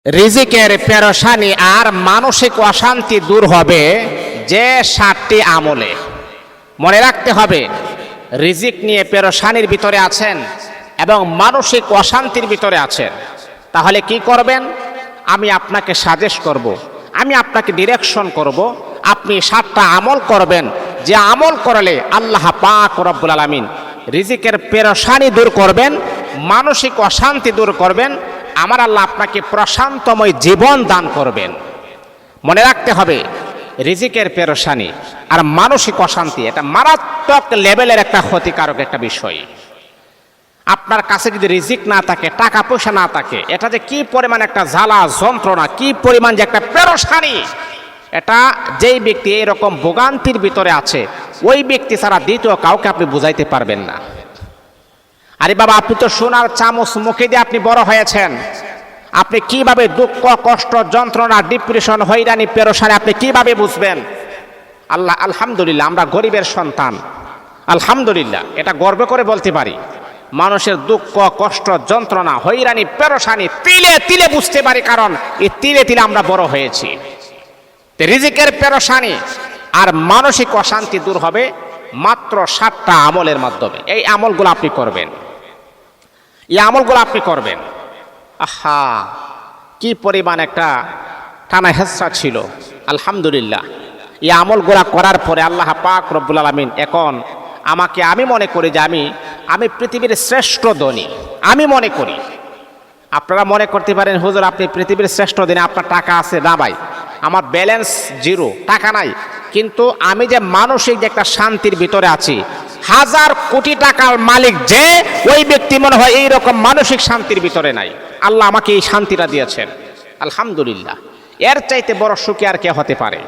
রিজিকের পেরেশানি আর মানসিক অশান্তি দূর হবে যে 7টি আমলে। মনে রাখতে হবে, রিজিক নিয়ে পেরেশানির ভিতরে আছেন এবং মানসিক অশান্তির ভিতরে আছেন, তাহলে কি করবেন? আমি আপনাকে সাজেস্ট করব, আমি আপনাকে ডিরেকশন করব, আপনি 7টা আমল করবেন, যে আমল করলে আল্লাহ পাক রব্বুল আলামিন রিজিকের পেরেশানি দূর করবেন, মানসিক অশান্তি দূর করবেন, আমার আল্লাহ আপনাকে প্রশান্তময় জীবন দান করবেন। মনে রাখতে হবে, রিজিকের পেরেশানি আর মানসিক অশান্তি এটা মারাত্মক লেভেলের একটা ক্ষতিকারক একটা বিষয়। আপনার কাছে যদি রিজিক না থাকে, টাকা পয়সা না থাকে, এটা যে কি পরিমাণ একটা জ্বালা যন্ত্রণা, কি পরিমাণ যে একটা পেরেশানি, এটা যেই ব্যক্তি এরকম ভোগান্তির ভিতরে আছে, ওই ব্যক্তি ছাড়া দ্বিতীয় কাউকে আপনি বুঝাইতে পারবেন না। আরে বাবা, আপনি তো সোনার চামচ মুখে দিয়ে আপনি বড় হয়েছেন, আপনি কিভাবে দুঃখ কষ্ট যন্ত্রণা ডিপ্রেশন হয়রানি পেরেশানি আপনি কিভাবে বুঝবেন? আলহামদুলিল্লাহ, আমরা গরিবের সন্তান, আলহামদুলিল্লাহ, এটা গর্ব করে বলতে পারি। মানুষের দুঃখ কষ্ট যন্ত্রণা হয়রানি পেরেশানি তিলে তিলে বুঝতে পারি, কারণ এই তিলে তিলে আমরা বড় হয়েছি। রিজিকের পেরেশানি আর মানসিক অশান্তি দূর হবে মাত্র 7টা আমলের মাধ্যমে। এই আমলগুলো আপনি করবেন, এই আমলগুলো আপনি করবেন। আহা, কি পরিমাণ একটা টানা হেসা ছিল! আলহামদুলিল্লাহ, এই আমলগুলো করার পরে আল্লাহ পাক রব্বুল আলামিন এখন আমাকে, আমি মনে করি যে আমি পৃথিবীর শ্রেষ্ঠ ধনী। আমি মনে করি, আপনারা মনে করতে পারেন হুজুর আপনি পৃথিবীর শ্রেষ্ঠ ধনী, আপনার টাকা আছে। না ভাই, আমার ব্যালেন্স জিরো, টাকা নাই, কিন্তু আমি যে মানসিক যে একটা শান্তির ভিতরে আছি, 1000 কোটি টাকার মালিক যে, ওই ব্যক্তি মনে হয় এইরকম মানসিক শান্তির ভিতরে নাই। আল্লাহ আমাকে এই শান্তিটা দিয়েছেন, আলহামদুলিল্লাহ। এর চাইতে বড় সুখী আর কে হতে পারে?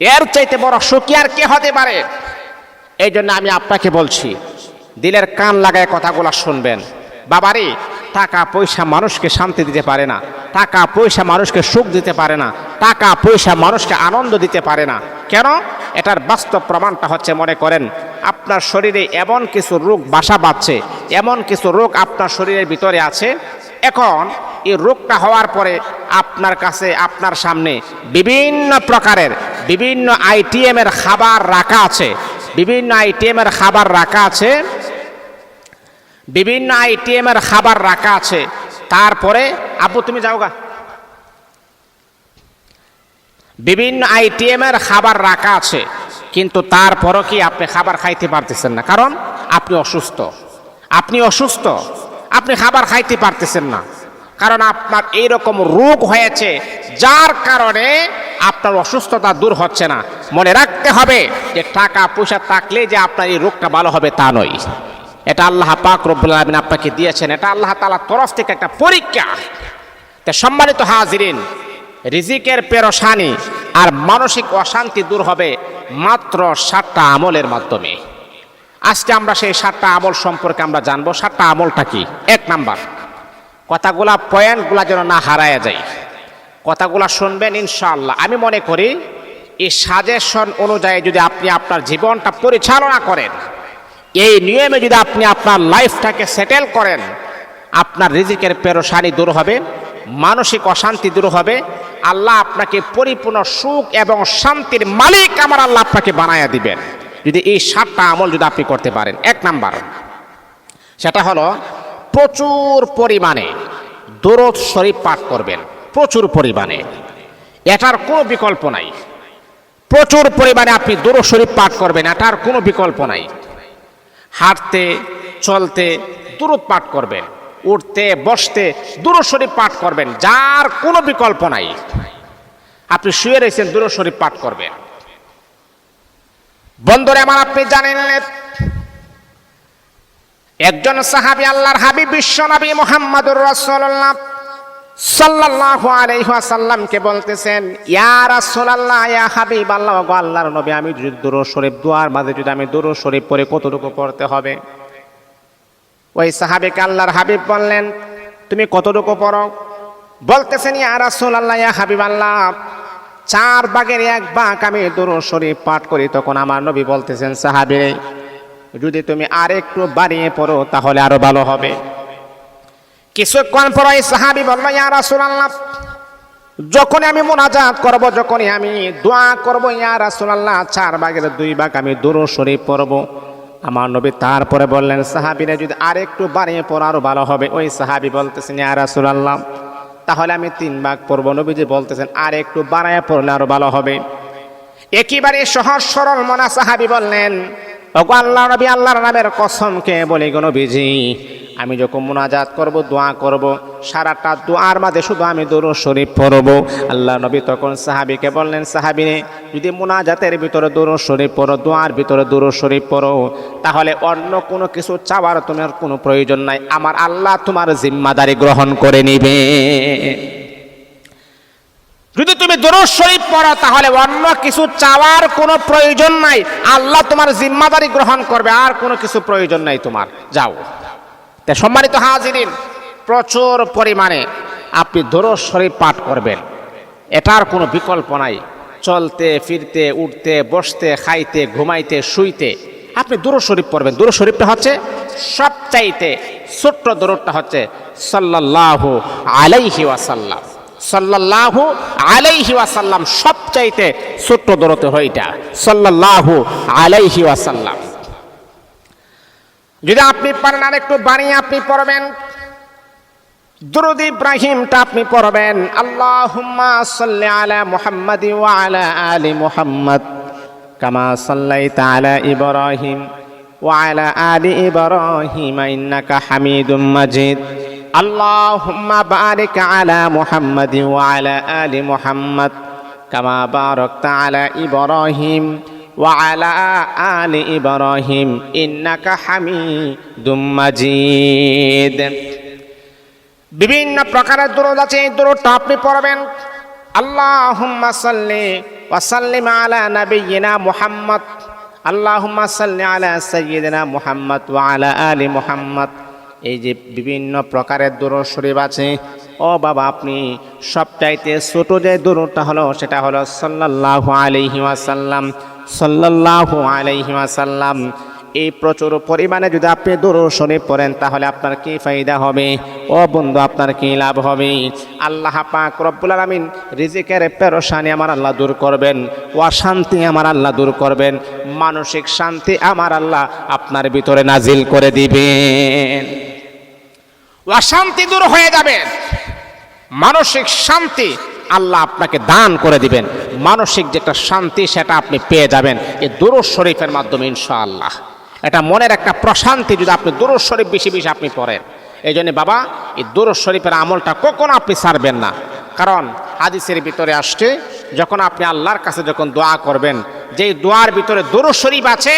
এর চাইতে বড় সুখী আর কে হতে পারে? এই জন্য আমি আপনাকে বলছি, দিলের কান লাগায় কথাগুলো শুনবেন। বাবারে, টাকা পয়সা মানুষকে শান্তি দিতে পারে না, টাকা পয়সা মানুষকে সুখ দিতে পারে না, টাকা পয়সা মানুষকে আনন্দ দিতে পারে না। কেন? এটার বাস্তব প্রমাণটা হচ্ছে, মনে করেন আপনার শরীরে এমন কিছু রোগ বাসা বাঁধছে, এমন কিছু রোগ আপনার শরীরের ভিতরে আছে। এখন এই রোগটা হওয়ার পরে আপনার কাছে, আপনার সামনে বিভিন্ন প্রকারের বিভিন্ন আইটেমের খাবার রাখা আছে, বিভিন্ন আইটেমের খাবার রাখা আছে, বিভিন্ন আইটেমের খাবার রাখা আছে। তারপরে আব্বু তুমি যাওগা, বিভিন্ন আইটেমের খাবার রাখা আছে, কিন্তু তারপরও কি আপনি খাবার খাইতে পারতেছেন না? কারণ আপনি অসুস্থ। আপনি অসুস্থ, আপনি খাবার খাইতে পারতেছেন না, কারণ আপনার এইরকম রোগ হয়েছে, যার কারণে আপনার অসুস্থতা দূর হচ্ছে না। মনে রাখতে হবে যে টাকা পয়সা থাকলে যে আপনার এই রোগটা ভালো হবে তা নয়। এটা আল্লাহ পাক রব্বুল আলামিন আপনাকে দিয়েছেন, এটা আল্লাহ তাআলার তরফ থেকে একটা পরীক্ষা। তা সম্মানিত হাজিরিন, রিজিকের পেরেশানি আর মানসিক অশান্তি দূর হবে মাত্র 7টা আমলের মাধ্যমে। আজকে আমরা সেই 7টা আমল সম্পর্কে আমরা জানবো। 7টা আমলটা কি? 1 নাম্বার, কথাগুলা পয়েন্টগুলা যেন না হারায় যায়, কথাগুলা শুনবেন ইনশাআল্লাহ। আমি মনে করি এই সাজেশন অনুযায়ী যদি আপনি আপনার জীবনটা পরিচালনা করেন, এই নিয়মে যদি আপনি আপনার লাইফটাকে সেটেল করেন, আপনার রিজিকের পেরেশানি দূর হবে, মানসিক অশান্তি দূর হবে, আল্লাহ আপনাকে পরিপূর্ণ সুখ এবং শান্তির মালিক আমার আল্লাহ আপনাকে বানায়া দিবেন, যদি এই 7টা আমল যদি আপনি করতে পারেন। 1 নাম্বার, সেটা হলো প্রচুর পরিমাণে দরুদ শরীফ পাঠ করবেন, প্রচুর পরিমাণে, এটার কোনো বিকল্প নাই। প্রচুর পরিমাণে আপনি দরুদ শরীফ পাঠ করবেন, এটার কোনো বিকল্প নাই। হাঁটতে চলতে দরুদ পাঠ করবেন, উঠতে বসতে দরুদ শরীফ পাঠ করবেন, যার কোনো বিকল্প নাই। আপনি শুয়ে রয়েছেন, দরুদ শরীফ পাঠ করবেন। বন্ধুরা আমার, আপনি জানেন একজন সাহাবী আল্লাহর হাবিব বিশ্ব নবী মুহাম্মদুর রাসূলুল্লাহ সাল্লাল্লাহু আলাইহি ওয়াসাল্লামকে বলতেছেন, ইয়া রাসূলুল্লাহ, ইয়া হাবিবাল্লাহ, গো আল্লাহর নবী, আমি যদি দরুদ শরীফ দোয়ার মাঝে যদি আমি দরুদ শরীফ পড়ে কতটুকু পড়তে হবে? ওই সাহাবীকে আল্লাহর হাবিব বললেন, তুমি কতটুকু পড়ো? বলতেছেন, ইয়া রাসূলুল্লাহ, ইয়া হাবিবাল্লাহ, 4 ভাগের 1 ভাগ আমি দরুদ শরীফ পাঠ করি। তখন আমার নবী বলতেছেন, সাহাবী, যদি তুমি আর একটু বাড়িয়ে পড়ো তাহলে আরো ভালো হবে। কিছুক্ষণ পর এই সাহাবী বলল, ইয়া রাসূলুল্লাহ, যখনই আমি মুনাজাত করব, যখনই আমি দোয়া করব, ইয়া রাসূলুল্লাহ, 4/2 ভাগ আমি দুরূদ শরীফ পড়ব। আমার নবী তারপরে বললেন, সাহাবীরা যদি আরেকটু বাড়িয়ে পড়া আরো ভালো হবে। ওই সাহাবী বলতেছেন, ইয়া রাসূলুল্লাহ, তাহলে আমি 3 ভাগ পড়ব। নবীজি বলতেছেন, আর একটু বাড়ায় পড়লে আরো ভালো হবে। একেবারে সহজ সরল মনা সাহাবী বললেন, ওগো আল্লাহর নবী, আল্লাহর নামের কসমকে বলি গো নবীজি, আমি যখন মুনাজাত করব, দোয়া করব, সারাটা দোয়ার মাঝে শুধু আমি দুরূদ শরীফ পড়ব। আল্লাহর নবী তখন সাহাবীকে বললেন, সাহাবী, যদি মুনাজাতের ভিতরে দুরূদ শরীফ পড়ো, দোয়ার ভিতরে দুরূদ শরীফ পড়ো, তাহলে অন্য কোনো কিছু চাওয়ার তোমার কোনো প্রয়োজন নাই, আমার আল্লাহ তোমার জিম্মাদারি গ্রহণ করে নিবে। যদি তুমি দুরূদ শরীফ পড়ো, তাহলে অন্য কিছু চাওয়ার কোনো প্রয়োজন নাই, আল্লাহ তোমার জিম্মাদারি গ্রহণ করবে, আর কোনো কিছু প্রয়োজন নাই তোমার, যাও। তাই সম্মানিত হাজিরিন, প্রচুর পরিমাণে আপনি দুরূদ শরীফ পাঠ করবেন, এটার কোনো বিকল্প নাই। চলতে ফিরতে, উঠতে বসতে, খাইতে ঘুমাইতে শুইতে আপনি দুরূদ শরীফ পড়বেন। দুরূদ শরীফটা হচ্ছে সবচাইতে ছোট্ট দুরূদটা হচ্ছে সাল্লাল্লাহু আলাইহি ওয়াসাল্লাম। সাল্লাল্লাহু আলাইহি ওয়াসাল্লাম সবচাইতে ছোট্ট দুরূদ হইটা, সাল্লাল্লাহু আলাইহি ওয়াসাল্লাম। যদি আপনি পারেন আর একটু বাড়িয়ে আপনি পড়বেন, দুরূদ ইব্রাহিমটা আপনি পড়বেন, আল্লাহুম্মা সাল্লি আলা মুহাম্মাদি ওয়া আলা আলি মুহাম্মাদ কামা সাল্লাইতা আলা ইব্রাহিম ওয়া আলা আলি ইব্রাহিম ইন্নাকা হামিদুম মাজিদ। আল্লাহুম্মা বারিক আলা মুহাম্মাদি ওয়া আলা আলি মুহাম্মাদ কামা বারাকতা আলা ইব্রাহিম ওয়া আলা আলি ইব্রাহিম ইন্নাকা হামিদুম মাজিদ। বিভিন্ন প্রকারের দুরূদ আছে, এই দুরূদটা আপনি পড়বেন। আল্লাহুম্মা সাল্লি ওয়া সাল্লিম আলা নাবিয়্যিনা মুহাম্মদ, আল্লাহুম্মা সাল্লি আলা সাইয়্যিদিনা মুহাম্মদ ওয়া আলা আলি মুহাম্মদ। এই যে বিভিন্ন প্রকারের দুরূদ শরীফ আছে, ও বাবা, আপনি সবচাইতে ছোট যে দুরূদটা হলো সেটা হলো সাল্লাল্লাহু আলাইহি ওয়াসাল্লাম, সাল্লাল্লাহু আলাইহি ওয়াসাল্লাম। এই প্রচুর পরিমাণে যদি আপনি দুরূদ শরীফ পড়েন, তাহলে আপনার কি ফায়দা হবে ও বন্ধু, আপনার কি লাভ হবে? আল্লাহ পাক রব্বুল আলামিন রিজিকের পেরেশানি আমার আল্লাহ দূর করবেন, অশান্তি আমার আল্লাহ দূর করবেন, মানসিক শান্তি আমার আল্লাহ আপনার ভিতরে নাজিল করে দিবেন। অশান্তি দূর হয়ে যাবে, মানসিক শান্তি আল্লাহ আপনাকে দান করে দিবেন। মানসিক যেটা শান্তি সেটা আপনি পেয়ে যাবেন এই দুরূদ শরীফের মাধ্যমে ইনশাআল্লাহ। এটা মনের একটা প্রশান্তি যদি আপনি দুরূদ শরীফ বেশি বেশি আপনি পড়েন। এই জন্য বাবা, এই দুরূদ শরীফের আমলটা কখনো আপনি ছাড়বেন না। কারণ হাদিসের ভিতরে আসছে, যখন আপনি আল্লাহর কাছে যখন দোয়া করবেন, যেই দোয়ার ভিতরে দুরূদ শরীফ আছে,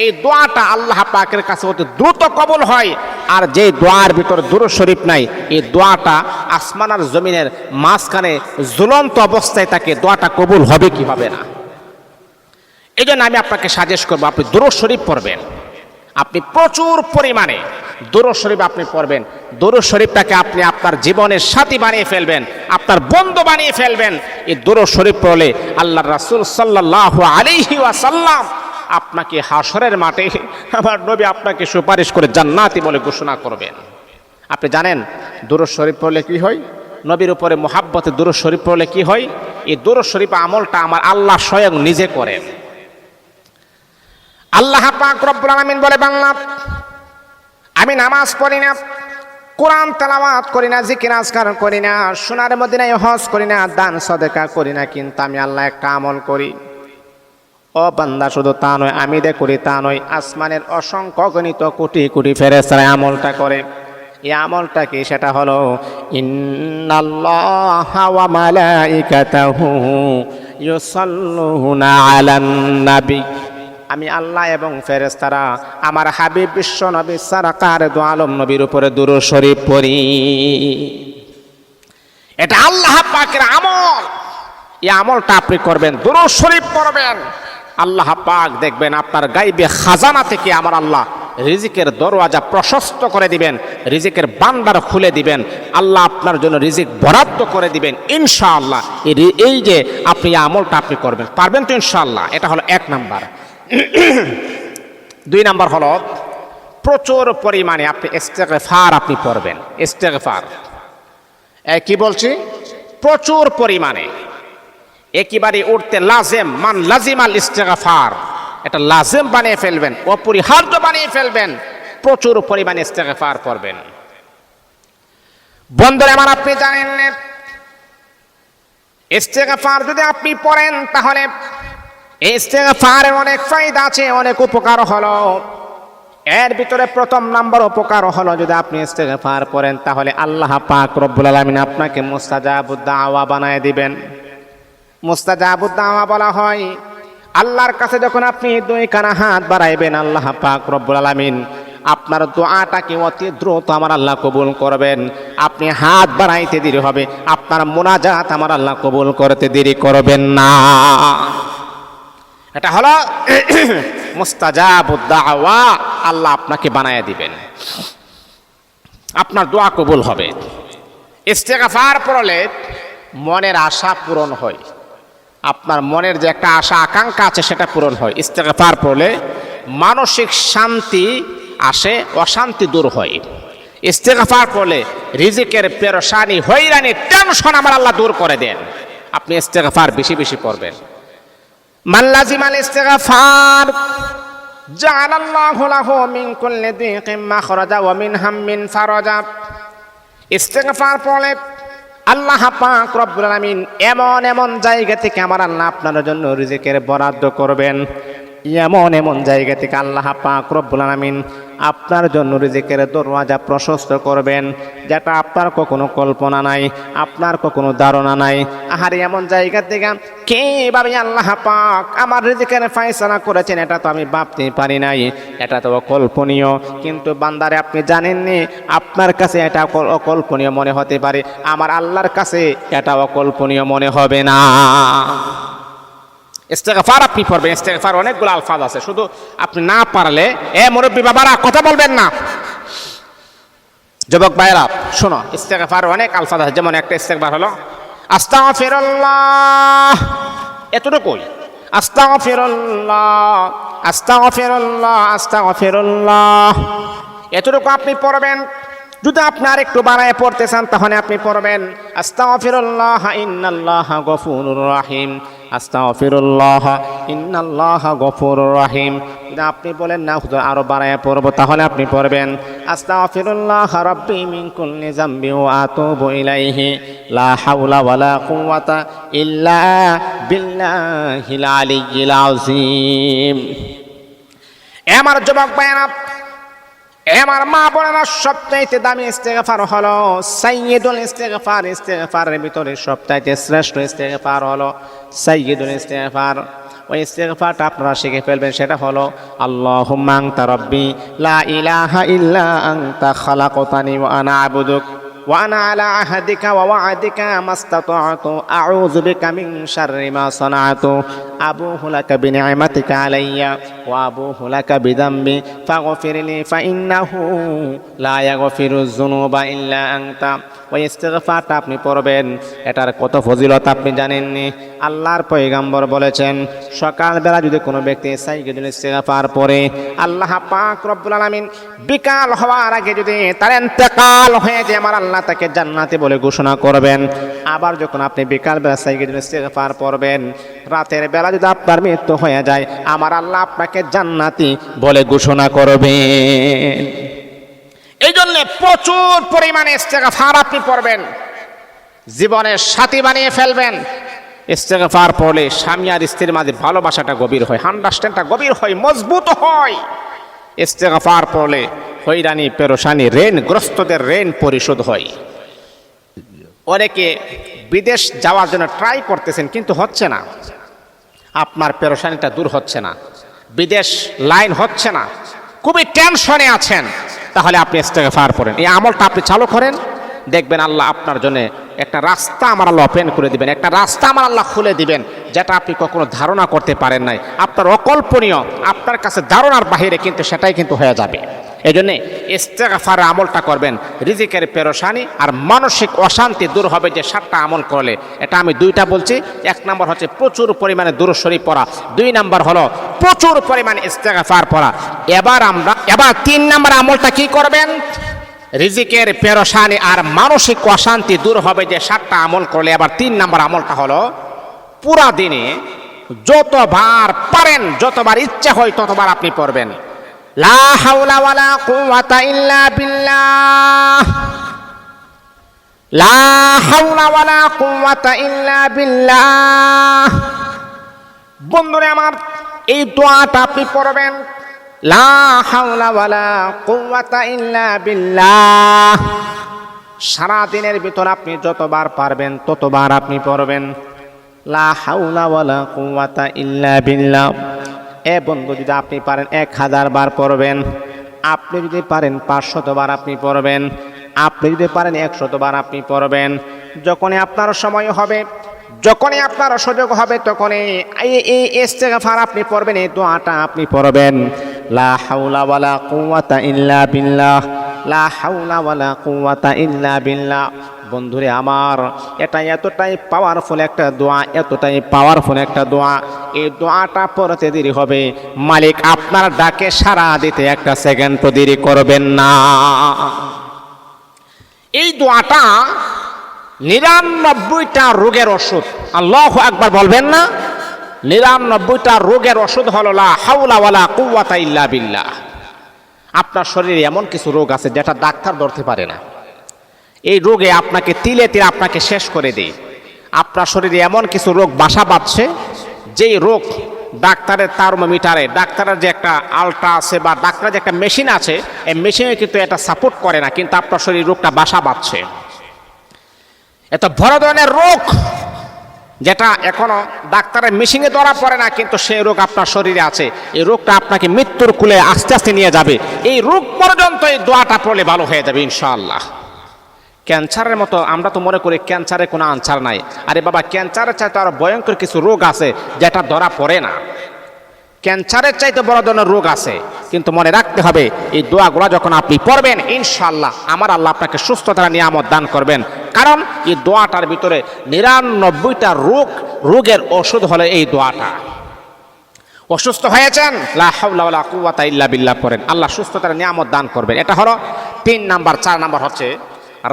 এই দোয়াটা আল্লাহ পাকের কাছে অতি দ্রুত কবুল হয়। আর যেই দোয়ার ভিতরে দুরূদ শরীফ নাই, এই দোয়াটা আসমান আর জমিনের মাঝখানে ঝুলন্ত অবস্থায় থাকে, দোয়াটা কবুল হবে কি হবে না। এই জন্য আমি আপনাকে সাজেস্ট করবো, আপনি দুরূদ শরীফ পড়বেন। আপনি প্রচুর পরিমাণে দুরূদ শরীফ আপনি পড়বেন। দুরূদ শরীফটাকে আপনি আপনার জীবনের সাথী বানিয়ে ফেলবেন, আপনার বন্ধু বানিয়ে ফেলবেন। এই দুরূদ শরীফ পড়লে আল্লাহর রাসূল সাল্লাল্লাহু আলাইহি ওয়াসাল্লাম আপনাকে হাসরের মাঠে আমার নবী আপনাকে সুপারিশ করে জান্নাতি বলে ঘোষণা করবেন। আপনি জানেন দুরূদ শরীফ পড়লে কি হয়? নবীর উপরে মুহাব্বতে দুরূদ শরীফ পড়লে কি হয়? এই দুরূদ শরীফ আমলটা আমার আল্লাহ স্বয়ং নিজে করেন। আল্লাহ পাক রব্বুল আলামিন বলে, বাংলা আমি নামাজ পড়ি না, কোরআন তেলাওয়াত করি না, জিকির আজকার করি না, সোনার মদিনায় হজ করি না, দান সদকা করি না, কিন্তু আমি আল্লাহ একটা আমল করি। ও বান্দা, শুধু তা নয়, আমি দে করি তা নয়, আসমানের অসংখ্য গণিত কোটি কোটি ফেরেশতারা আমলটা করে। এই আমলটা কি? সেটা হলো ইন্নাল্লাহা ওয়া মালাইকাতাহু ইউসাল্লুনা আলান নবী। আমি আল্লাহ এবং ফেরেশতারা আমার হাবিব বিশ্ব নবী সরকার দু আলম নবীর উপরে দুরূদ শরীফ পড়ি। এটা আল্লাহ পাকের আমল। এই আমলটা আপনি করবেন, দুরূদ শরীফ পড়বেন। আল্লাহ পাক দেখবেন আপনার গায়বে খাজানা থেকে আমার আল্লাহ রিজিকের দরওয়াজা প্রশস্ত করে দিবেন, রিজিকের ভান্ডার খুলে দিবেন। আল্লাহ আপনার জন্য রিজিক বরাদ্দ করে দিবেন ইনশাআল্লাহ। এই যে আপনি এই আমলটা আপনি করবেন, পারবেন তো ইনশাআল্লাহ? এটা হলো 1 নাম্বার। 2 নাম্বার হলো প্রচুর পরিমাণে আপনি ইস্তেগফার আপনি পড়বেন। ইস্তেগফার কি বলছি, প্রচুর পরিমাণে একেবারে উঠতে লাজেম, মান লাজিমাল ইস্তেগফার, এটা লাজেম বানিয়ে ফেলবেন, অপরিহার্য বানিয়ে ফেলবেন, প্রচুর পরিমাণে ইস্তেগফার পড়বেন। বন্ধুরা আমার, আপনি জানেন ইস্তেগফার যদি আপনি পড়েন তাহলে ইস্তেগফারের অনেক ফায়দা আছে, অনেক উপকার হলো। এর ভিতরে প্রথম নাম্বার উপকার হলো, যদি আপনি ইস্তেগফার পড়েন তাহলে আল্লাহ পাক রব্বুল আলামিন আপনাকে মুস্তাজাবুদ দাওয়া বানায় দিবেন। মুস্তাজাবুদ দাওয়া বলা হয় আল্লাহর কাছে যখন আপনি দুই কানা হাত বাড়াইবেন, আল্লাহ পাক রব্বুল আলামিন আপনার দোয়াটাকে অতি দ্রুত আমার আল্লাহ কবুল করবেন। আপনি হাত বাড়াইতে দেরি হবে, আপনার মুনাজাত আমার আল্লাহ কবুল করতে দেরি করবেন না। এটা হলো মুস্তাজাবুদ দাওয়া, আল্লাহ আপনাকে বানায় দিবেন, আপনার দোয়া কবুল হবে। ইস্তেগফার পড়লে মনের আশা পূরণ হয়, আপনার মনের যে একটা আশা আকাঙ্ক্ষা আছে সেটা পূরণ হয়। ইস্তেগফার পড়লে মানসিক শান্তি আসে, অশান্তি দূর হয়। ইস্তেগফার পড়লে রিজিকের পেরেশানি, হয়রানি, টেনশন আমার আল্লাহ দূর করে দেন। আপনি ইস্তেগফার বেশি বেশি পড়বেন। মান লাজিমাল ইস্তেগফার জাআলাল্লাহু লাহু মিন কুল্লি দিকিম মাখরাজা ওয়া মিন হাম্মিন ফারাজা। ইস্তেগফার পড়লে আল্লাহ পাক রব্বুল আলামিন এমন এমন জায়গা থেকে আমার আল্লাহ আপনার জন্য রিজিকের বরাদ্দ করবেন, এমন এমন জায়গা থেকে আল্লাহ পাক রব্বুল আলামিন আপনার জন্য রিজিকের দরওয়াজা প্রশস্ত করবেন, যেটা আপনার কখনো কল্পনা নাই, আপনার কখনো ধারণা নাই। আর এমন জায়গা থেকে কিভাবে আল্লাহ পাক আমার রিজিকের ফয়সালা করেছেন এটা তো আমি ভাবতে পারি নাই, এটা তো অকল্পনীয়। কিন্তু বান্দারে আপনি জানেননি, আপনার কাছে এটা অকল্পনীয় মনে হতে পারে, আমার আল্লাহর কাছে এটা অকল্পনীয় মনে হবে না। ইস্তেগফার আপনি পড়বেন। ইস্তেগফার অনেকগুলো আলফাজ আছে, শুধু আপনি না পারলে মুরব্বী বাবারা কথা বলবেন না, যুবক ভাইরা শোনো, ইস্তেগফার অনেক আলফাজ আছে। যেমন একটা ইস্তেগফার হলো আস্তাগফিরুল্লাহ, এতটুকুই, আস্তাগফিরুল্লাহ আস্তাগফিরুল্লাহ আস্তাগফিরুল্লাহ, এতটুকু আপনি পড়বেন। যদি আপনি আর একটু বাড়ায় পড়তে চান তাহলে আপনি পড়বেন আস্তাগফিরুল্লাহ ইন্নাল্লাহা গফুরুর রহিম, আস্তাগফিরুল্লাহ ইন্নাল্লাহা গফুরুর রহিম। যদি আপনি বলেন না হুজুর আরো বাড়ায় পড়বো, তাহলে আপনি পড়বেন আস্তাগফিরুল্লাহ রাব্বি মিন কুল্লি যামবি ওয়া আতুবু ইলাইহি লা হাওলা ওয়ালা কুওয়াতা ইল্লা বিল্লাহিল আলিয়্যিল আযীম। আমার যুবক ভাইরা, আমার মা বোনেরা, সবচাইতে দামি ইস্তেগফার হলো সাইয়্যিদুল ইস্তেগফার। ইস্তেগফারের ভিতরে সবচাইতে শ্রেষ্ঠ ইস্তেগফার হলো সাইয়্যিদুল ইস্তেগফার। ওই ইস্তেগফারটা আপনারা শিখে ফেলবেন, সেটা হলো আল্লাহুম্মা আনতা রাব্বি লা ইলাহা ইল্লা আনতা খালাকতানি ওয়া আনা আবুদুক ওয়া আনা আলা আহদিকা ওয়া ওয়া'দিকা মাস্তাতা'তু আউযু বিকা মিন শাররি মা সানা'তু আবুহু লাকা বিনি'মাতিকা আলাইয়া ওয়া আবুহু লাকা বিযামবি ফাগফিরলি ফাইন্নাহু লা ইয়াগফিরুয যুনুবা ইল্লা আনতা। ওই ইস্তেগফারটা আপনি পড়বেন, এটার কত ফজিলত আপনি জানেননি। আল্লাহর পয়গম্বর বলেছেন, সকালবেলা যদি কোনো ব্যক্তি সাইয়্যিদুল ইস্তেগফার পড়ে, আল্লাহ পাক রব্বুল আলামিন বিকাল হওয়ার আগে যদি তার ইন্তেকাল হয়ে যায়, আমার আল্লাহ তাকে জান্নাতি বলে ঘোষণা করবেন। আবার যখন আপনি বিকালবেলা সাইয়্যিদুল ইস্তেগফার পড়বেন, রাতের বেলা যদি আপনার মৃত্যু হয়ে যায়, আমার আল্লাহ আপনাকে জান্নাতি বলে ঘোষণা করবেন। এই জন্য প্রচুর পরিমাণে ইস্তেগফার আপনি পড়বেন, জীবনের সাথী বানিয়ে ফেলবেন। ইস্তেগফার পড়লে স্বামী আর স্ত্রীর মাঝে ভালোবাসাটা গভীর হয়, আন্ডারস্ট্যান্ডটা গভীর হয়, মজবুত হয়। ইস্তেগফার পড়লে হয়রানি পেরেশানি ঋণগ্রস্তদের ঋণ পরিশোধ হয়। অনেকে বিদেশ যাওয়ার জন্য ট্রাই করতেছেন কিন্তু হচ্ছে না, আপনার পেরেশানিটা দূর হচ্ছে না, বিদেশ লাইন হচ্ছে না, খুবই টেনশনে আছেন, তাহলে আপনি ইস্তেগফার পড়েন। এই আমলটা আপনি চালু করেন, দেখবেন আল্লাহ আপনার জন্য একটা রাস্তা আমার আল্লাহ ওপেন করে দিবেন, একটা রাস্তা আমার আল্লাহ খুলে দিবেন, যেটা আপনি কখনো ধারণা করতে পারেন নাই। আপনার অকল্পনীয়, আপনার কাছে ধারণার বাহিরে, কিন্তু সেটাই কিন্তু হয়ে যাবে। এই জন্যে ইস্তেগফার আমলটা করবেন। রিজিকের পেরেশানি আর মানসিক অশান্তি দূর হবে যে 7টা আমল করলে। এটা আমি 2টা বলছি। 1 নম্বর হচ্ছে প্রচুর পরিমাণে দুরূদ শরীফ পড়া, 2 নম্বর হলো প্রচুর পরিমাণে ইস্তেগফার পড়া। এবার 3 নম্বর আমলটা কি করবেন? রিজিকের পেরেশানি আর মানসিক অশান্তি দূর হবে যে 7টা আমল করলে। এবার 3 নম্বর আমলটা হলো পুরা দিনে যতবার পারেন, যতবার ইচ্ছা হয় ততবার আপনি পড়বেন লা হাওলা ওয়ালা কুওয়াতা ইল্লা বিল্লাহ, লা হাওলা ওয়ালা কুওয়াতা ইল্লা বিল্লাহ। বন্ধুরা আমার, এই দোয়াটা আপনি পড়বেন, লা হাওলা ওয়ালা কুওয়াতা ইল্লা বিল্লাহ। সারা দিনের ভিতর আপনি যতবার পারবেন ততবার আপনি পড়বেন লা হাওলা ওয়ালা কুওয়াতা ইল্লা বিল্লাহ। বন্ধু, যদি আপনি পারেন 1000 বার পড়বেন, আপনি যদি পারেন 500 বার আপনি পড়বেন, আপনি যদি পারেন 100 বার আপনি পড়বেন। যখনই আপনার সময় হবে, যখনই আপনার সুযোগ হবে, তখনই এই ইস্তেগফার আপনি পড়বেন, এই দোয়াটা আপনি পড়বেন, লা হাওলা ওয়ালা কুওয়াতা ইল্লা বিল্লাহ, লা হাওলা ওয়ালা কুওয়াতা ইল্লা বিল্লাহ। বন্ধুরে আমার, এটা এতটাই পাওয়ারফুল একটা দোয়া, এতটাই পাওয়ারফুল একটা দোয়া। এই দোয়াটা পড়তে দেরি হবে, মালিক আপনার ডাকে সাড়া দিতে 1 সেকেন্ড দেরি করবেন না। এই দোয়াটা 99টা রোগের ওষুধ। আল্লাহু আকবার বলবেন না? 99টা রোগের ওষুধ হলো লা হাওলা ওয়ালা কুওয়াতা ইল্লা বিল্লাহ। আপনার শরীরে এমন কিছু রোগ আছে যেটা ডাক্তার ধরতে পারে না। এই রোগে আপনাকে তিলে তিলে আপনাকে শেষ করে দেয়। আপনার শরীরে এমন কিছু রোগ বাসা বাঁধছে, যেই রোগ ডাক্তারের থার্মোমিটারে, ডাক্তারের যে একটা আলট্রা আছে বা ডাক্তারের যে একটা মেশিন আছে, এই মেশিনে কিন্তু এটা সাপোর্ট করে না, কিন্তু আপনার শরীর রোগটা বাসা বাঁধছে। এত বড় ধরনের রোগ যেটা এখনো ডাক্তারের মেশিনে ধরা পড়ে না, কিন্তু সেই রোগ আপনার শরীরে আছে। এই রোগটা আপনাকে মৃত্যুর কুলে আস্তে আস্তে নিয়ে যাবে। এই রোগ পর্যন্ত এই দোয়াটা পড়লে ভালো হয়ে যাবে ইনশাআল্লাহ। ক্যান্সারের মতো আমরা তো মনে করি ক্যান্সারের কোনো আনসার নাই। আরে বাবা, ক্যান্সারের চাইতে আরো ভয়ঙ্কর কিছু রোগ আছে যেটা ধরা পড়ে না। ক্যান্সারের চাইতে বড় ধরনের রোগ আছে, কিন্তু মনে রাখতে হবে এই দোয়াগুলো যখন আপনি পড়বেন, ইনশাআল্লাহ আমার আল্লাহ আপনাকে সুস্থতার নিয়ামত দান করবেন। কারণ এই দোয়াটার ভিতরে 99টা রোগের ওষুধ হলো এই দোয়াটা। অসুস্থ হয়েছেন, লা হাওলা ওয়ালা কুওয়াতা ইল্লা বিল্লাহ পড়েন, আল্লাহ সুস্থতার নিয়ামত দান করবেন। এটা হলো 3 নাম্বার। 4 নাম্বার হচ্ছে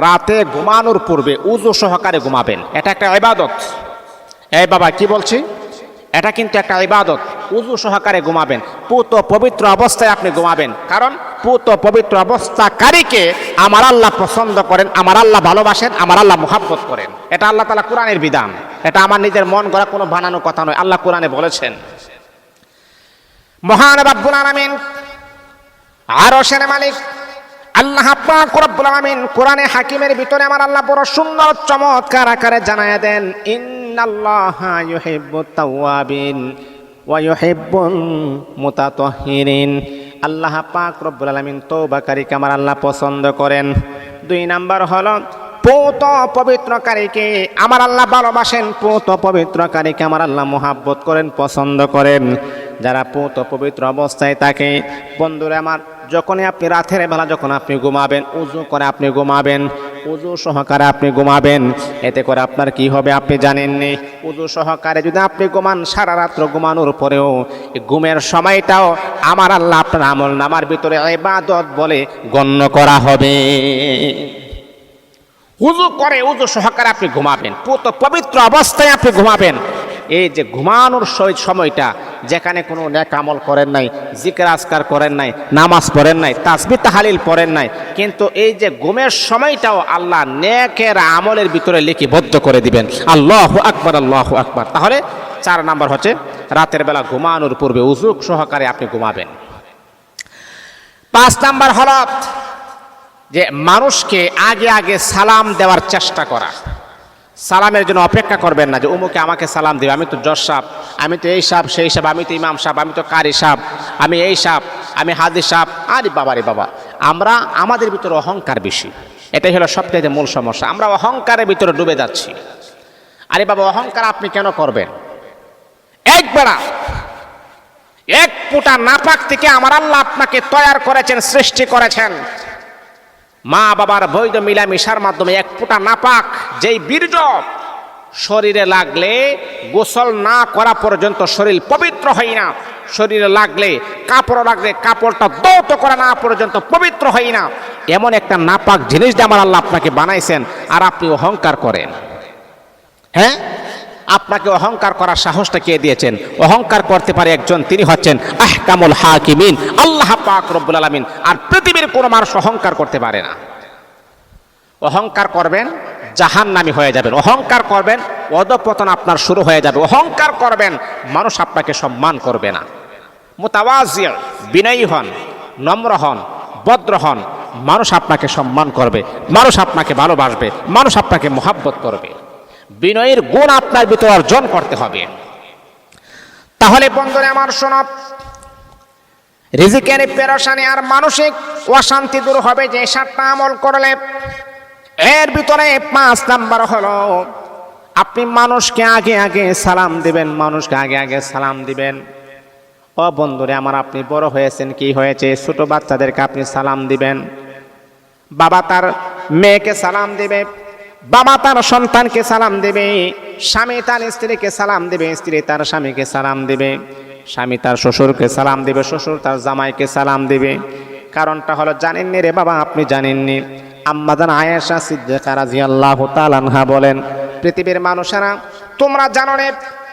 রাতে ঘুমানোর পূর্বে উযু সহকারে ঘুমাবেন। এটা একটা ইবাদত। এই বাবা কি বলছি, এটা কিন্তু একটা ইবাদত। উযু সহকারে ঘুমাবেন, পুত পবিত্র অবস্থায় আপনি ঘুমাবেন। কারণ পুত পবিত্র অবস্থাকারীকে আমার আল্লাহ পছন্দ করেন, আমার আল্লাহ ভালোবাসেন, আমার আল্লাহ মুহাব্বত করেন। এটা আল্লাহ তাআলা কোরআনের বিধান, এটা আমার নিজের মন গড়া কোনো বানানো কথা নয়, আল্লাহ কোরআনে বলেছেন। মহান রব্বুল আলামিন, আরশের মালিক আল্লাহ পাক রব্বুল আলামিন কোরআনে হাকিমের ভিতরে আমার আল্লাহ বড় সুন্দর চমৎকার আকারে জানায়া দেন, ইন্নাল্লাহা ইউহিব্বুত তাওয়াবিন ওয়া ইউহিব্বুল মুতাতাহহিরিন। আল্লাহ পাক রব্বুল আলামিন তওবাকারীকে আমার আল্লাহ পছন্দ করেন। 2 নাম্বার হলো পুত পবিত্রকারীকে আমার আল্লাহ ভালোবাসেন, পুত পবিত্রকারীকে আমার আল্লাহ মুহাব্বত করেন, পছন্দ করেন। যারা পুত পবিত্র অবস্থায় থাকে, বন্ধুরা আমার, যখনই আপনি রাতের বেলা যখন আপনি ঘুমাবেন, উযু করে আপনি ঘুমাবেন, উযু সহকারে আপনি ঘুমাবেন। এতে করে আপনার কি হবে আপনি জানেননি। উযু সহকারে যদি আপনি ঘুমান, সারা রাত্র ঘুমানোর পরেও ঘুমের সময়টাও আমার আল্লাহ আপনার আমল নামার ভিতরে ইবাদত বলে গণ্য করা হবে। উযু করে উযু সহকারে আপনি ঘুমাবেন, পুত পবিত্র অবস্থায় আপনি ঘুমাবেন। এই যে ঘুমানোর সময়টা, যেখানে কোনো নেক আমল করেন নাই, জিকির আজকার করেন নাই, নামাজ পড়েন নাই, তাসবিহ তাহলিল পড়েন নাই, কিন্তু এই যে ঘুমের সময়টাও আল্লাহ নেকের আমলের ভিতরে লিপিবদ্ধ করে দিবেন। আল্লাহু আকবার, আল্লাহু আকবার। তাহলে 4 নাম্বার হচ্ছে রাতের বেলা ঘুমানোর পূর্বে উযু সহকারে আপনি ঘুমাবেন। 5 নাম্বার হলো যে মানুষকে আগে আগে সালাম দেওয়ার চেষ্টা করা। সালামের জন্য অপেক্ষা করবেন না যে অমুকে আমাকে সালাম দেবে, আমি তো জজ সাহেব, আমি তো এই সাহেব, সেই সাহেব, আমি তো ইমাম সাহেব, আমি তো কারি সাহেব, আমি এই সাহেব, আমি হাদিস সাহেব। আরে বাবা রে বাবা, আমরা আমাদের ভিতরে অহংকার বেশি। এটাই হলো সবচেয়ে মূল সমস্যা। আমরা অহংকারের ভিতরে ডুবে যাচ্ছি। আরে বাবা, অহংকার আপনি কেন করবেন? এক ফুটা নাপাক থেকে আমার আল্লাহ আপনাকে তৈরি করেছেন, সৃষ্টি করেছেন। মা বাবার বৈধ মিলামিশার মাধ্যমে এক ফুটা নাপাক যেই বীর্য শরীরে লাগলে গোসল না করা পর্যন্ত শরীর পবিত্র হয় না, শরীরে লাগলে কাপড় লাগলে কাপড়টা দৌত করা না পর্যন্ত পবিত্র হয় না, এমন একটা নাপাক জিনিস দিয়ে আমার আল্লাহ আপনাকে বানাইছেন, আর আপনি অহংকার করেন। হ্যাঁ, আপনাকে অহংকার করার সাহসটা কে দিয়েছেন? অহংকার করতে পারে একজন, তিনি হচ্ছেন আহকামুল হাকিমিন, আল্লাহ পাক রব্বুল আলামিন। আর পৃথিবীর কোনো মানুষ অহংকার করতে পারে না। অহংকার করবেন জাহান্নামী হয়ে যাবেন, অহংকার করবেন অধঃপতন আপনার শুরু হয়ে যাবে, অহংকার করবেন মানুষ আপনাকে সম্মান করবে না। মুতাওয়াজি, বিনয়ী হন, নম্র হন, ভদ্র হন, মানুষ আপনাকে সম্মান করবে, মানুষ আপনাকে ভালোবাসবে, মানুষ আপনাকে মহাব্বত করবে। বিনয়ের গুণ আপনার ভিতরে অর্জন করতে হবে। তাহলে বন্ধুরা আমার শোনব, রিজিকের পেরেশানি আর মানসিক অশান্তি দূর হবে যে 7টা আমল করলে। এর ভিতরে 5 নাম্বার হলো আপনি মানুষকে আগে আগে সালাম দিবেন, মানুষকে আগে আগে সালাম দিবেন। ও বন্ধুরা আমার, আপনি বড় হয়েছেন, কি হয়েছে? ছোট বাচ্চাদেরকে আপনি সালাম দিবেন। বাবা তার মেয়েকে সালাম দিবে, বাবা তার সন্তানকে সালাম দেবে, স্বামী তার স্ত্রীকে সালাম দেবে, স্ত্রী তার স্বামীকে সালাম দেবে, স্বামী তার শ্বশুরকে সালাম দেবে, শ্বশুর তার জামাইকে সালাম দেবে। কারণটা হলো, জানেননি রে বাবা, আপনি জানেননি, আম্মা জান আয়েশা সিদ্দিকা রাদিয়াল্লাহু তাআলা আনহা বলেন, পৃথিবীর মানুষেরা তোমরা জানো রে,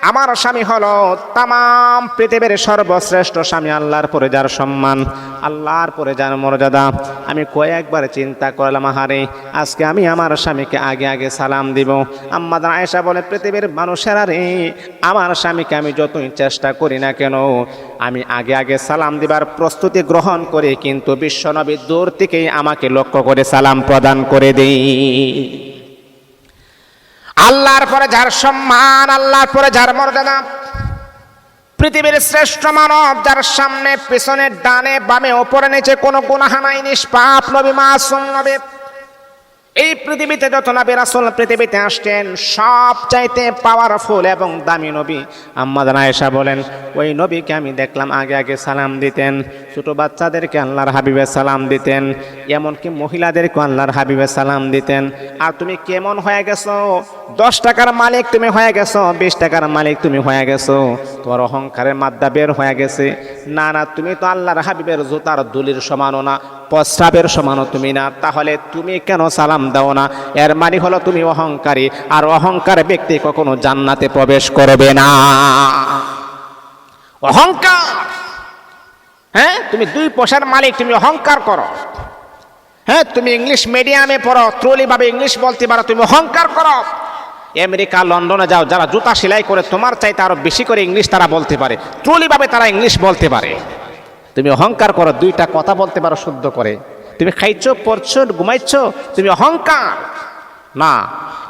আমার স্বামী হলো তামাম পৃথিবীর সর্বশ্রেষ্ঠ স্বামী, আল্লাহর পরে যার সম্মান, আল্লাহর পরে যার মর্যাদা। আমি কয়েকবার চিন্তা করলাম, আহারে আজকে আমি আমার স্বামীকে আগে আগে সালাম দিব। আম্মা জান আয়েশা বলে, পৃথিবীর মানুষেরা রে, আমার স্বামীকে আমি যতই চেষ্টা করি না কেন, আমি আগে আগে সালাম দিবার প্রস্তুতি গ্রহণ করি, কিন্তু বিশ্বনবী দূর থেকেই আমাকে লক্ষ্য করে সালাম প্রদান করে দেই। আল্লাহর পরে যার সম্মান, আল্লাহর পরে যার মর্যাদা, পৃথিবীর শ্রেষ্ঠ মানব, যার সামনে পিছনে ডানে বামে ওপরে নিচে কোনো গুনাহ নাই, নিষ্পাপ নবী, মাসুম নবী। এই পৃথিবীতে যত নবী রাসূল পৃথিবীতে আসছেন, সব চাইতে পাওয়ারফুল এবং দামি নবী আম্মা জান আয়েশা বলেন, ওই নবীকে আমি দেখলাম আগে আগে সালাম দিতেন, ছোট বাচ্চাদেরকে আল্লাহর হাবিবে সালাম দিতেন, এমনকি মহিলাদেরকে আল্লাহর হাবিবে সালাম দিতেন। আর তুমি কেমন হয়ে গেছো? 10 টাকার মালিক তুমি হয়ে গেছো, 20 টাকার মালিক তুমি হয়ে গেছো, তোমার অহংকারের মাদ্দা বের হয়ে গেছে। না না, তুমি তো আল্লাহর হাবিবের জুতার দুলির সমানও না, প্রস্রাবের সমানও তুমি না, তাহলে তুমি কেন সালাম দাও না? এর মানে হলো তুমি অহংকারী, আর অহংকার ব্যক্তি কখনো জান্নাতে প্রবেশ করবে না। অহংকার, হ্যাঁ, তুমি 2 পয়সার মালিক, তুমি অহংকার করো। হ্যাঁ, তুমি ইংলিশ মিডিয়ামে পড়ো, ট্রলি ভাবে ইংলিশ বলতে পারো, তুমি অহংকার করো। আমেরিকা লন্ডনে যাও, যারা জুতা সেলাই করে তোমার চাইতে আরো বেশি করে ইংলিশ তারা বলতে পারে, ট্রলি ভাবে তারা ইংলিশ বলতে পারে। তুমি অহংকার করো, 2টা কথা বলতে পারো শুদ্ধ করে, তুমি খাইছো, পড়ছো, ঘুমাইছো, তুমি অহংকার না।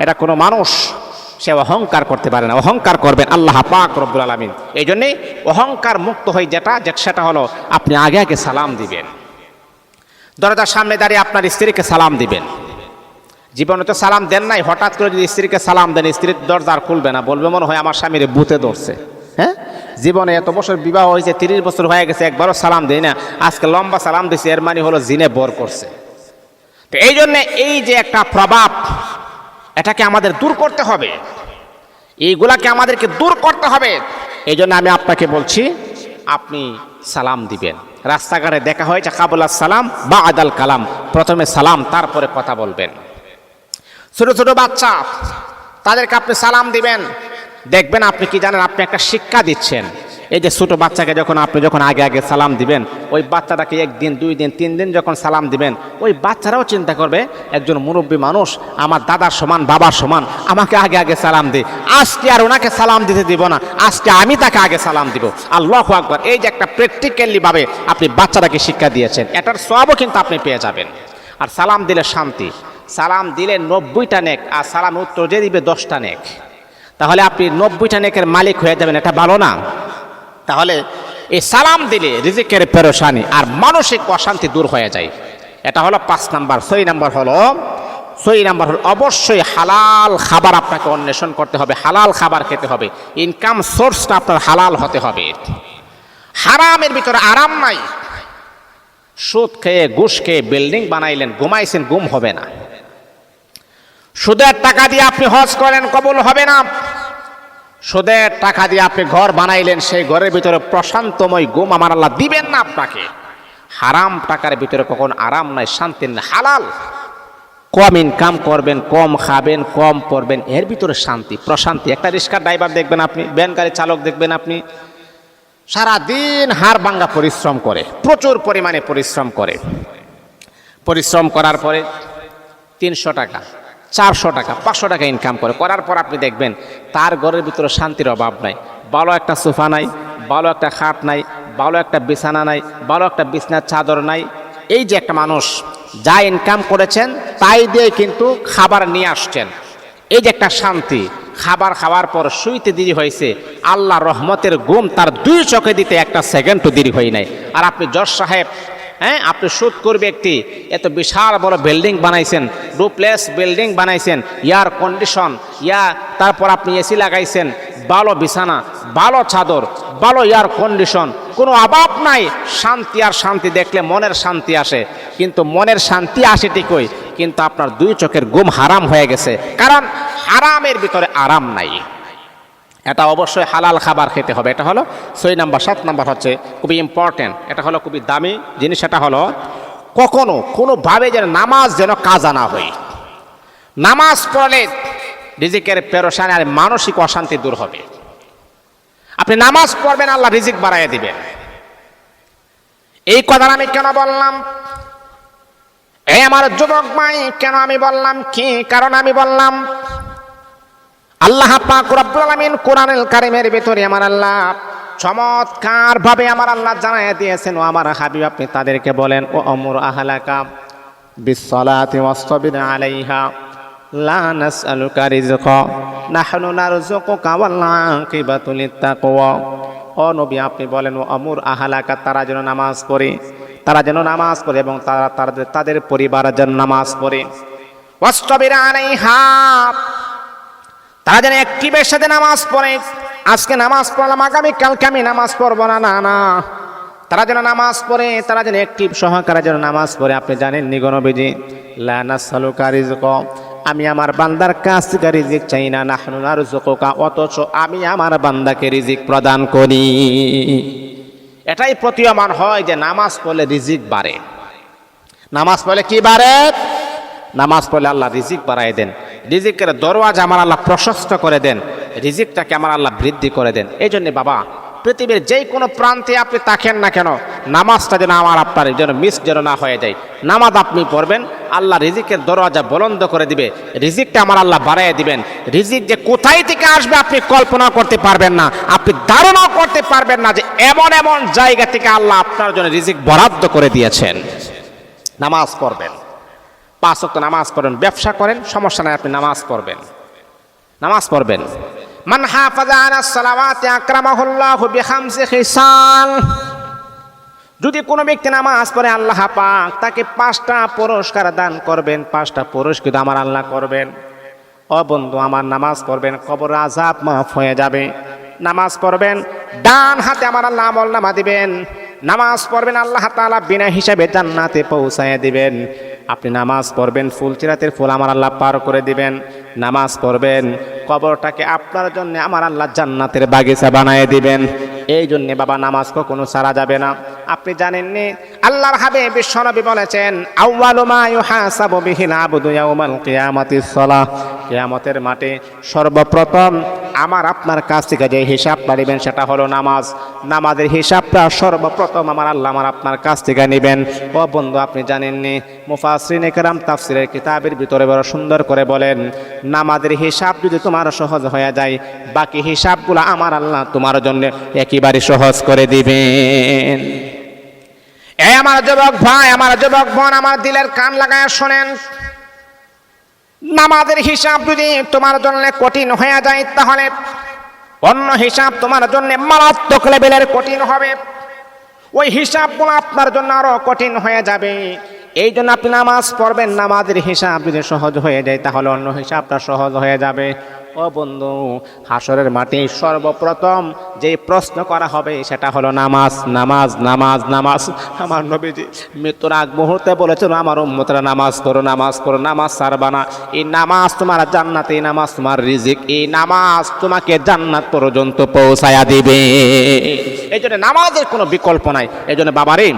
এটা কোনো মানুষ সে অহংকার করতে পারে না। অহংকার করবেন আল্লাহ পাক রব্বুল আলামিন। এই জন্যে অহংকার মুক্ত হয়ে সেটা হলো আপনি আগে আগে সালাম দিবেন। দরজার সামনে দাঁড়িয়ে আপনার স্ত্রীকে সালাম দিবেন। জীবনে তো সালাম দেন নাই, হঠাৎ করে যদি স্ত্রীকে সালাম দেন, স্ত্রীর দরজা আর খুলবে না, বলবে মনে হয় আমার স্বামীর ভূতে ধরছে। হ্যাঁ, জীবনে এত বছর বিবাহ হয়েছে, 30 বছর হয়ে গেছে, একবারও সালাম দেয় না, আজকে লম্বা সালাম দিছে, এর মানে হলো জিনে বর করছে। তো এই জন্য এই যে একটা প্রভাব, এটাকে আমাদের দূর করতে হবে, এইগুলাকে আমাদেরকে দূর করতে হবে। এই জন্য আমি আপনাকে বলছি, আপনি সালাম দিবেন। রাস্তাঘাটে দেখা হয়েছে কাবুল সালাম বা আদাল কালাম, প্রথমে সালাম তারপরে কথা বলবেন। ছোট ছোট বাচ্চা, তাদেরকে আপনি সালাম দিবেন। দেখবেন আপনি কি জানেন, আপনি একটা শিক্ষা দিচ্ছেন। এই যে ছোট বাচ্চাকে আপনি যখন আগে আগে সালাম দিবেন, ওই বাচ্চাটাকে 1 দিন 2 দিন 3 দিন যখন সালাম দিবেন, ওই বাচ্চারাও চিন্তা করবে একজন মুরব্বী মানুষ আমার দাদার সমান, বাবার সমান, আমাকে আগে আগে সালাম দিই, আজকে আর ওনাকে সালাম দিতে দিব না, আজকে আমি তাকে আগে সালাম দিব। আল্লাহু আকবার। এই যে একটা প্র্যাকটিক্যালি ভাবে আপনি বাচ্চাটাকে শিক্ষা দিয়েছেন, এটার সওয়াবও কিন্তু আপনি পেয়ে যাবেন। আর সালাম দিলে শান্তি, সালাম দিলে 90টা নেক, আর সালাম উত্তর যে দিবে 10টা নেক, তাহলে আপনি 90টা নেকের মালিক হয়ে যাবেন। এটা ভালো না? তাহলে এই সালাম দিলে রিজিকের পেরেশানি আর মানসিক অশান্তি দূর হয়ে যায়। এটা হলো 5 নাম্বার। 6 নাম্বার হলো অবশ্যই হালাল খাবার আপনাকে অন্বেষণ করতে হবে, হালাল খাবার খেতে হবে, ইনকাম সোর্সটা আপনার হালাল হতে হবে। হারামের ভিতরে আরাম নাই। সুদ খেয়ে ঘুষ খেয়ে বিল্ডিং বানাইলেন, ঘুমাইছেন, ঘুম হবে না। সুদের টাকা দিয়ে আপনি হজ করেন, কবুল হবে না। সুদের টাকা দিয়ে আপনি ঘর বানাইলেন, সেই ঘরের ভিতরে প্রশান্তময় ঘুম আমার আল্লাহ দিবেন না আপনাকে। হারাম টাকার ভিতরে কখন আরাম নাই, শান্তি না। হালাল কম ইনকাম করবেন, কম খাবেন, কম পড়বেন, এর ভিতরে শান্তি প্রশান্তি। একটা রিক্সার ড্রাইভার দেখবেন আপনি, ভ্যান গাড়ি চালক দেখবেন আপনি, সারাদিন হাড় ভাঙ্গা পরিশ্রম করে, প্রচুর পরিমাণে পরিশ্রম করে। পরিশ্রম করার পরে 300 টাকা, 400 টাকা, 500 টাকা ইনকাম করে। করার পর আপনি দেখবেন তার ঘরের ভিতরে শান্তির অভাব নাই। ভালো একটা সোফা নাই, ভালো একটা খাট নাই, ভালো একটা বিছানা নাই, ভালো একটা বিছনার চাদর নাই। এই যে একটা মানুষ যা ইনকাম করেছেন তাই দিয়ে কিন্তু খাবার নিয়ে আসছেন, এই যে একটা শান্তি। খাবার খাওয়ার পর শুইতে দেরি হয়েছে, আল্লাহ রহমতের ঘুম তার 2 চোখে দিতে 1 সেকেন্ডও দেরি হয় নাই। আর আপনি জজ সাহেব, হ্যাঁ, আপনি সুদ করবে একটি এত বিশাল বড় বিল্ডিং বানাইছেন, ডুপ্লেক্স বিল্ডিং বানাইছেন, এয়ার কন্ডিশন, তারপর আপনি এসি লাগাইছেন, ভালো বিছানা, ভালো চাদর, ভালো এয়ার কন্ডিশন, কোনো অভাব নাই। শান্তি আর শান্তি দেখলে মনের শান্তি আসে, কিন্তু মনের শান্তি আসে ঠিকই, কিন্তু আপনার 2 চোখের ঘুম হারাম হয়ে গেছে, কারণ হারামের ভিতরে আরাম নাই। এটা অবশ্যই হালাল খাবার খেতে হবে। এটা হলো 6 নাম্বার। 7 নাম্বার হচ্ছে খুবই ইম্পর্টেন্ট, এটা হলো খুবই দামি জিনিস। এটা হলো কখনো কোনোভাবে যেন নামাজ যেন কাজা না হয়। নামাজ পড়লে রিজিকের পেরেশানি আর মানসিক অশান্তি দূর হবে। আপনি নামাজ পড়বেন, আল্লাহ রিজিক বাড়াইয়া দিবেন। এই কথাটা আমি কেন বললাম? এই আমার যুবক ভাই, কেন আমি বললাম, কি কারণ আমি বললাম? আল্লাহ পাক রব্বুল আলামিন কোরআনুল কারীমের ভিতরে আমার আল্লাহ চমৎকার ভাবে আমার আল্লাহ জানাইয়া দিয়েছেন, ও আমার হাবিব আপনি তাদেরকে বলেন, ও আমুর আহলাকা বিসসালাতি ওয়াসতাবির আলাইহা লা নাসআলুকা রিজকা নাহনু নারযুকুকা ওয়াল আকিবাতু লিত্তাকওয়া। ও নবী আপনি বলেন, ও আমুর আহলাকা, তারা যেন নামাজ পড়ে, তারা যেন নামাজ পড়ে এবং তারা তাদের পরিবারের যেন নামাজ পড়ে। ওয়াসতাবির আলাইহা, তারা যেন অ্যাক্টিভের সাথে নামাজ পড়ে। আজকে নামাজ পড়লাম, আগামীকালকে আমি নামাজ পড়বো না, না না। তারা যেন নামাজ পড়ে, তারা যেন অ্যাক্টিভ সহকারে যেন নামাজ পড়ে। আপনি জানেন নি গো নবীজি, লা নাসআলুকা রিজকা, আমি আমার বান্দার কাছ থেকে রিজিক চাই না, নাহনু নারযুকুকা, অথচ আমি আমার বান্দাকে রিজিক প্রদান করি। এটাই প্রতীয়মান হয় যে নামাজ পড়লে রিজিক বাড়ে। নামাজ পড়লে কি বাড়ে? নামাজ পড়লে আল্লাহ রিজিক বাড়ায় দেন, রিজিকের দরওয়াজা আমার আল্লাহ প্রশস্ত করে দেন, রিজিকটাকে আমার আল্লাহ বৃদ্ধি করে দেন। এই জন্যে বাবা, পৃথিবীর যেই কোনো প্রান্তে আপনি থাকেন না কেন, নামাজটা যেন আমার আপনার যেন মিস যেন না হয়ে যায়। নামাজ আপনি পড়বেন, আল্লাহ রিজিকের দরওয়াজা বলন্দ করে দিবে, রিজিকটা আমার আল্লাহ বাড়াইয়া দিবেন। রিজিক যে কোথায় থেকে আসবে আপনি কল্পনা করতে পারবেন না, আপনি ধারণাও করতে পারবেন না যে এমন এমন জায়গা থেকে আল্লাহ আপনার জন্য রিজিক বরাদ্দ করে দিয়েছেন। নামাজ পড়বেন, 5 ওয়াক্ত নামাজ পড়েন, ব্যবসা করেন, সমস্যা নাই, আপনি নামাজ পড়বেন, নামাজ পড়বেন। মান হাফাযা আলাস সালাওয়াতি আকরামাহুল্লাহু বিখামসি খিসাল, যদি কোনো ব্যক্তি নামাজ পড়ে আল্লাহ পাক তাকে 5টা পুরস্কার দান করবেন, 5টা পুরস্কৃত আমার আল্লাহ করবেন। ও বন্ধু আমার, নামাজ পড়বেন, কবর আযাব মাফ হয়ে যাবে। নামাজ পড়বেন, ডান হাতে আমার আল্লাহ আমলনামা দিবেন। নামাজ পড়বেন, আল্লাহ তাআলা বিনা হিসাবে জান্নাতে পৌঁছায় দিবেন। আপনি নামাজ পড়বেন, ফুল চিরাতের ফুল আমার আল্লাহ পার করে দিবেন। নামাজ পড়বেন, কবরটাকে আপনার জন্য আমার আল্লাহ জান্নাতের বাগিচা বানায় দিবেন। এই জন্যে বাবা নামাজ কখনো ছাড়া যাবে না। আপনি জানেননি আল্লাহর হাবিব বিশ্বনবী বলেছেন, আউয়ালু মা ইউহাসাবু বিহিল আবদু ইয়াউমাল কিয়ামাতিস সালাহ, কিয়ামতের মাঠে সর্বপ্রথম আমার আপনার কাছ থেকে যে হিসাবটা নেবেন সেটা হলো নামাজ। নামাজের হিসাবটা সর্বপ্রথম আমার আল্লাহ আমার আপনার কাছ থেকে নেবেন। ও বন্ধু আপনি জানেননি, মুফাসসিরিনে কেরাম তাফসীরের কিতাবের ভিতরে বড় সুন্দর করে বলেন, নামাজের হিসাব যদি তোমার সহজ হয়ে যায়, বাকি হিসাবগুলো আমার আল্লাহ তোমার জন্য একেবারে সহজ করে দিবেন। এই আমার যুবক ভাই, আমার যুবক বোন, আমার দিলের কান লাগায় শোনেন, নামাজের হিসাব যদি তোমার জন্য কঠিন হয়ে যায়, তাহলে অন্য হিসাব তোমার জন্য মারাত্মক লেভেলের কঠিন হবে। ওই হিসাবগুলো আপনার জন্য আরো কঠিন হয়ে যাবে। এই জন্য আপনি নামাজ পড়বেন, নামাজের হিসাব যদি সহজ হয়ে যায় তাহলে অন্য হিসাবটা সহজ হয়ে যাবে। ও বন্ধু, হাসরের মাঠে সর্বপ্রথম যে প্রশ্ন করা হবে সেটা হলো নামাজ, নামাজ, নামাজ, নামাজ। আমার নবীজি মৃত্যুর আগ মুহূর্তে বলেছেন, আমার উম্মতরা নামাজ পড়ো, নামাজ পড়ো, নামাজ ছাড়বা না। এই নামাজ তোমার জান্নাত, এই নামাজ তোমার রিজিক, এই নামাজ তোমাকে জান্নাত পর্যন্ত পৌঁছায়া দিবে। এই জন্য নামাজের কোনো বিকল্প নাই। এই জন্য বাবারে,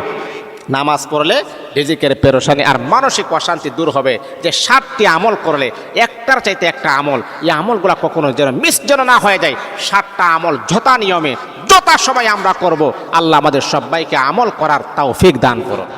নামাজ পড়লে রিজিকের পেরেশানি আর মানসিক অশান্তি দূর হবে। যে 7টি আমল করলে একটার চাইতে একটা আমল, এই আমলগুলো কখনো যেন মিস যেন না হয়ে যায়। 7টা আমল যথা নিয়মে যথা সময় আমরা করব। আল্লাহ আমাদের সবাইকে আমল করার তৌফিক দান করুন।